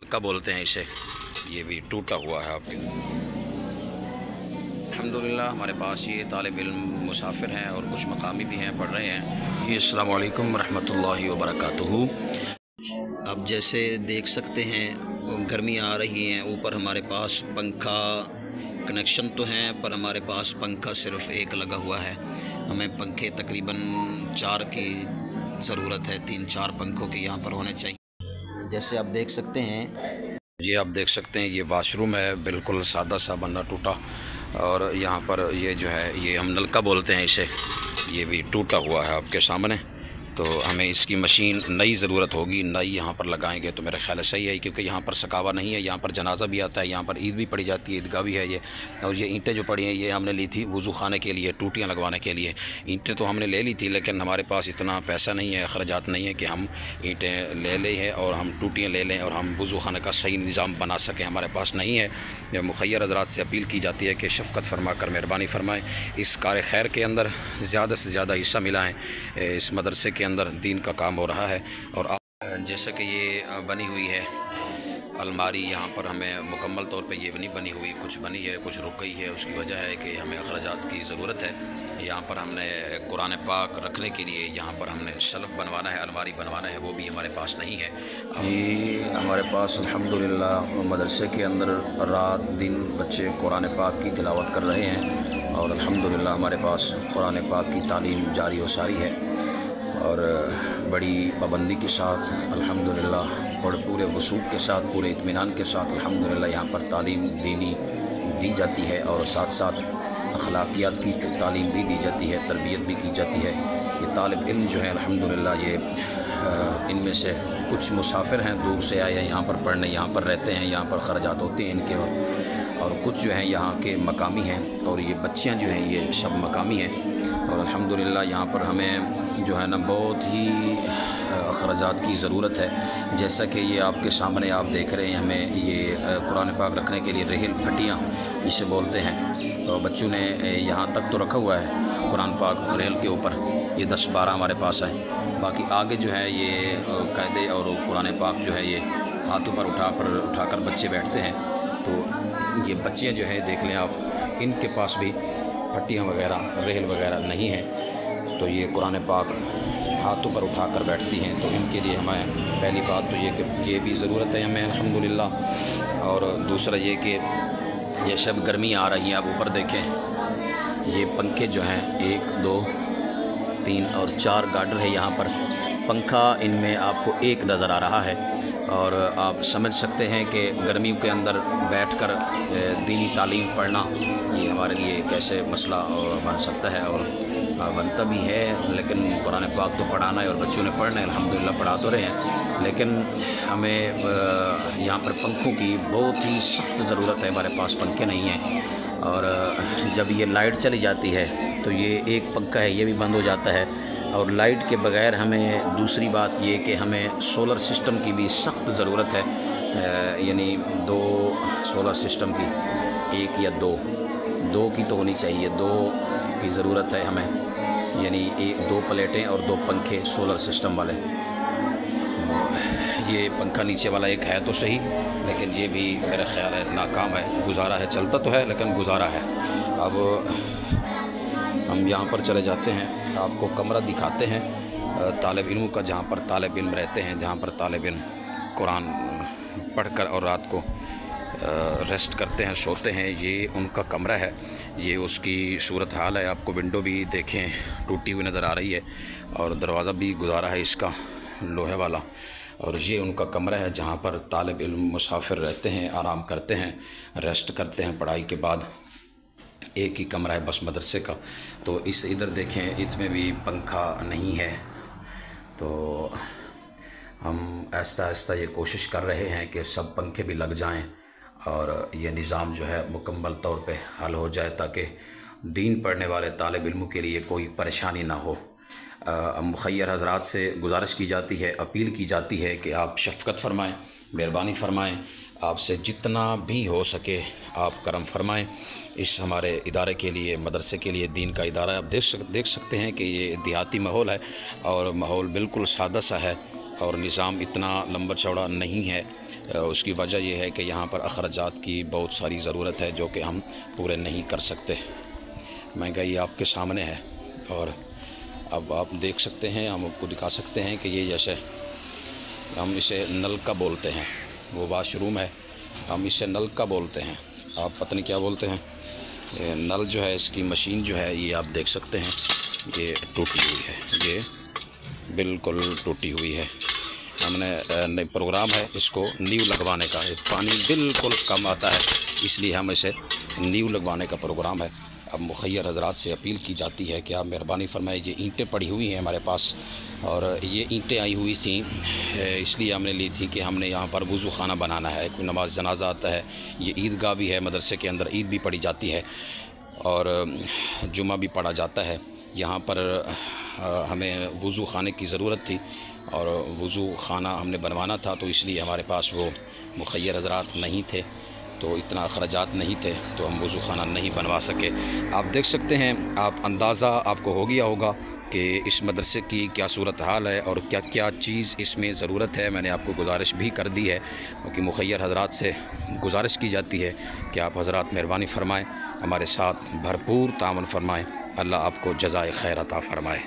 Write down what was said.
नलका बोलते हैं इसे, ये भी टूटा हुआ है आपके। अल्हम्दुलिल्लाह हमारे पास ये तालिब इल्म मुसाफिर हैं और कुछ मकामी भी हैं, पढ़ रहे हैं। अस्सलामु अलैकुम रहमतुल्लाहि व बरकातुहू। अब जैसे देख सकते हैं गर्मी आ रही हैं, ऊपर हमारे पास पंखा कनेक्शन तो हैं पर हमारे पास पंखा सिर्फ़ एक लगा हुआ है। हमें पंखे तकरीबन 4 की ज़रूरत है, 3-4 पंखों की यहाँ पर होने चाहिए। जैसे आप देख सकते हैं, ये आप देख सकते हैं ये वाशरूम है, बिल्कुल सादा सा बना टूटा। और यहाँ पर ये जो है ये हम नलका बोलते हैं इसे, ये भी टूटा हुआ है आपके सामने। तो हमें इसकी मशीन नई ज़रूरत होगी, नई यहाँ पर लगाएंगे तो मेरा ख्याल है सही है, क्योंकि यहाँ पर सकावा नहीं है। यहाँ पर जनाजा भी आता है, यहाँ पर ईद भी पड़ी जाती है, ईदगाह भी है ये। और ये ईंटें जो पड़ी हैं ये हमने ली थी वज़ू खाने के लिए, टूटियाँ लगवाने के लिए। ईंटें तो हमने ले ली थी, लेकिन हमारे पास इतना पैसा नहीं है, अखराजात नहीं है कि हम ईंटें ले लें हैं और हम टूटियाँ ले लें और हम वज़ू खाने का सही निज़ाम बना सकें, हमारे पास नहीं है। मुखय्यर हज़रात से अपील की जाती है कि शफ़क़त फरमा कर मेहरबानी फरमाएँ, इस कार खैर के अंदर ज़्यादा से ज़्यादा हिस्सा मिलाएँ। इस मदरसे के अंदर दीन का काम हो रहा है। और जैसा कि ये बनी हुई है अलमारी, यहाँ पर हमें मुकम्मल तौर पे ये नहीं बनी हुई, कुछ बनी है कुछ रुक गई है। उसकी वजह है कि हमें अखराजात की ज़रूरत है। यहाँ पर हमने कुरान पाक रखने के लिए यहाँ पर हमने शेल्फ़ बनवाना है, अलमारी बनवाना है, वो भी हमारे पास नहीं है। ये हमारे पास अल्हम्दुलिल्लाह मदरसे के अंदर रात दिन बच्चे कुरान पाक की तिलावत कर रहे हैं और अल्हम्दुलिल्लाह हमारे पास कुरान पाक की तालीम जारी व सारी है और बड़ी पाबंदी के साथ अल्हम्दुलिल्लाह और पूरे वसूख के साथ, पूरे इत्मीनान के साथ अल्हम्दुलिल्लाह यहाँ पर तालीम दीनी दी जाती है और साथ साथ अखलाकियात की तालीम भी दी जाती है, तरबियत भी की जाती है। ये तालिब इल्म जो है अल्हम्दुलिल्लाह ये इनमें से कुछ मुसाफिर हैं, दूर से आए हैं यहाँ पर पढ़ने, यहाँ पर रहते हैं, यहाँ पर खर्चात होते हैं इनके, और कुछ जो हैं यहाँ के मकामी हैं और ये बच्चियाँ जो हैं ये सब मकामी हैं। और अल्हम्दुलिल्लाह यहाँ पर हमें जो है ना बहुत ही अखराजात की ज़रूरत है। जैसा कि ये आपके सामने आप देख रहे हैं, हमें ये कुरान पाक रखने के लिए रेहल फटियाँ इसे बोलते हैं, तो बच्चों ने यहाँ तक तो रखा हुआ है कुरान पाक रेल के ऊपर, ये 10-12 हमारे पास है। बाकी आगे जो है ये कायदे और कुरान पाक जो है ये हाथों पर उठाकर बच्चे बैठते हैं। तो ये बच्चियाँ जो है देख लें आप, इनके पास भी फटियाँ वगैरह रेल वगैरह नहीं है, तो ये कुरान पाक हाथों पर उठाकर बैठती हैं। तो इनके लिए हमें पहली बात तो ये कि ये भी ज़रूरत है हमें अल्हम्दुलिल्लाह। और दूसरा ये कि ये सब गर्मी आ रही है, आप ऊपर देखें ये पंखे जो हैं 1 2 3 और 4 गार्डर है यहाँ पर। पंखा इनमें आपको एक नज़र आ रहा है और आप समझ सकते हैं कि गर्मियों के अंदर बैठकर दीनी तालीम पढ़ना ये हमारे लिए कैसे मसला बन सकता है, और बनता भी है। लेकिन कुरान पाक तो पढ़ाना है और बच्चों ने पढ़ना है, अल्हम्दुलिल्लाह पढ़ा तो रहे हैं, लेकिन हमें यहाँ पर पंखों की बहुत ही सख्त ज़रूरत है। हमारे पास पंखे नहीं हैं और जब ये लाइट चली जाती है तो ये एक पंखा है ये भी बंद हो जाता है। और लाइट के बग़ैर हमें दूसरी बात ये कि हमें सोलर सिस्टम की भी सख्त ज़रूरत है, यानी 2 सोलर सिस्टम की, 1 या 2 की तो होनी चाहिए, 2 की ज़रूरत है हमें, यानी 2 प्लेटें और 2 पंखे सोलर सिस्टम वाले। ये पंखा नीचे वाला एक है तो सही, लेकिन ये भी मेरा ख़्याल है नाकाम है, गुजारा है, चलता तो है लेकिन गुजारा है। अब हम यहाँ पर चले जाते हैं, आपको कमरा दिखाते हैं तालिब इल्म का, जहाँ पर तालिब इल्म रहते हैं, जहाँ पर तालिब इल्म कुरान पढ़कर और रात को रेस्ट करते हैं, सोते हैं। ये उनका कमरा है, ये उसकी सूरत हाल है। आपको विंडो भी देखें टूटी हुई नज़र आ रही है और दरवाज़ा भी गुजारा है इसका लोहे वाला। और ये उनका कमरा है जहाँ पर तालिब इल्म मुसाफिर रहते हैं, आराम करते हैं, रेस्ट करते हैं पढ़ाई के बाद। एक ही कमरा है बस मदरसे का। तो इस इधर देखें, इसमें भी पंखा नहीं है। तो हम आहिस्ता आहिस्ता ये कोशिश कर रहे हैं कि सब पंखे भी लग जाएं और ये निज़ाम जो है मुकम्मल तौर पे हल हो जाए, ताकि दीन पढ़ने वाले तालिब इल्मों के लिए कोई परेशानी ना हो। मुखय्यर हज़रात से गुजारिश की जाती है, अपील की जाती है कि आप शफ़क़त फ़रमाएँ, मेहरबानी फ़रमाएँ, आपसे जितना भी हो सके आप करम फरमाएं इस हमारे इदारे के लिए, मदरसे के लिए। दीन का इदारा आप देख सकते हैं कि ये देहाती माहौल है और माहौल बिल्कुल सादा सा है और निज़ाम इतना लंबा चौड़ा नहीं है। اس کی وجہ یہ ہے کہ یہاں پر اخراجات کی بہت ساری ضرورت ہے جو کہ ہم پورے نہیں کر سکتے۔ مہنگائی آپ کے سامنے ہے، اور اب آپ دیکھ سکتے ہیں، ہم آپ کو دکھا سکتے ہیں کہ یہ جیسے ہم اسے نل کا بولتے ہیں، وہ واش روم ہے، ہم اسے نل کا بولتے ہیں، آپ پتہ نہیں کیا بولتے ہیں۔ یہ نل جو ہے، اس کی مشین جو ہے، یہ آپ دیکھ سکتے ہیں، یہ ٹوٹی ہوئی ہے، یہ بالکل ٹوٹی ہوئی ہے۔ ہم نے پروگرام ہے اس کو نیو لگوانے کا، پانی بالکل کم آتا ہے، اس لیے ہم اسے نیو لگوانے کا پروگرام ہے۔ اب مخیر حضرات سے اپیل کی جاتی ہے کہ آپ مہربانی فرمائیں، یہ اینٹیں پڑی ہوئی ہیں ہمارے پاس، اور یہ اینٹیں آئی ہوئی تھیں اس لیے ہم نے لی تھی کہ ہم نے یہاں پر وضو خانہ بنانا ہے، کوئی نماز جنازہ آتا ہے، یہ عیدگاہ بھی ہے، مدرسے کے اندر عید بھی پڑھی جاتی ہے اور جمعہ بھی پڑھا جاتا ہے۔ یہاں پر ہمیں وضو خانے کی ضرورت تھی اور وضو خانہ ہم نے بنوانا تھا، تو اس لیے ہمارے پاس وہ مخیر حضرات نہیں تھے، تو اتنا اخراجات نہیں تھے، تو ہم وضو خانہ نہیں بنوا سکے۔ آپ دیکھ سکتے ہیں، آپ اندازہ آپ کو ہو گیا ہوگا کہ اس مدرسے کی کیا صورتحال ہے اور کیا کیا چیز اس میں ضرورت ہے۔ میں نے آپ کو گزارش بھی کر دی ہے، کیونکہ مخیر حضرات سے گزارش کی جاتی ہے کہ آپ حضرات مہربانی فرمائیں، ہمارے ساتھ بھرپور تعاون فرمائیں، اللہ آپ کو جزائے خیر عطا فرمائے۔